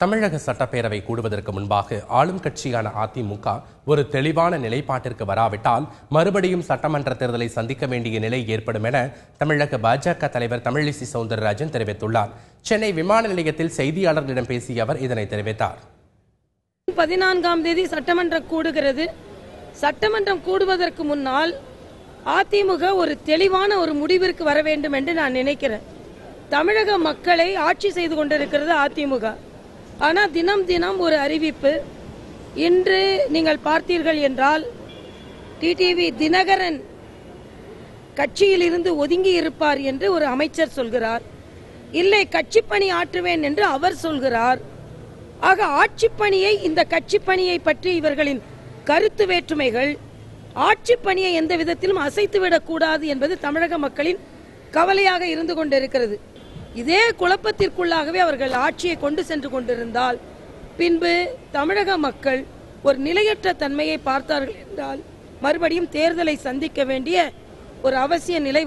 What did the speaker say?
தமிழக சட்டப்பேரவை கூடுவதற்கு முன்பாக ஆளும் கட்சியான அதிமுக ஒரு தெளிவான நிலைப்பாட்டிற்கு வராவிட்டால் மறுபடியும் சட்டமன்ற தேர்தலை சந்திக்க வேண்டிய நிலை ஏற்படும் என தமிழக பாஜக தலைவர் தமிழிசை சவுந்தரராஜன் தெரிவித்துள்ளார். சென்னை விமான நிலையத்தில் செய்தியாளர்களிடம் பேசிய அவர் இதனை தெரிவித்தார். 14ஆம் தேதி சட்டமன்றம் கூடுகிறது. சட்டமன்றம் கூடுவதற்கு முன்னால் அதிமுக ஒரு தெளிவான ஒரு முடிவிற்கு வர வேண்டும் என்று நான் நினைக்கிறேன். தமிழக மக்களை ஆட்சி செய்து கொண்டிருக்கிறது அதிமுக. ஆனால் தினம் தினம் ஒரு அறிவிப்பு. இன்று நீங்கள் பார்த்தீர்கள் என்றால் டிடிவி தினகரன் கட்சியில் இருந்து ஒதுங்கி இருப்பார் என்று ஒரு அமைச்சர் சொல்கிறார். இல்லை, கட்சி பணி ஆற்றுவேன் என்று அவர் சொல்கிறார். ஆக ஆட்சி பணியை, இந்த கட்சி பணியை பற்றி இவர்களின் கருத்து வேற்றுமைகள் ஆட்சி பணியை எந்த விதத்திலும் அசைத்துவிடக் கூடாது என்பது தமிழக மக்களின் கவலையாக இருந்து கொண்டிருக்கிறது. இதே குழப்பத்திற்குள்ளாகவே அவர்கள் ஆட்சியை கொண்டு சென்று கொண்டிருந்தால் பின்பு தமிழக மக்கள் ஒரு நிலையற்ற தன்மையை பார்த்தார்கள் என்றால் மறுபடியும் தேர்தலை சந்திக்க வேண்டிய ஒரு அவசிய நிலை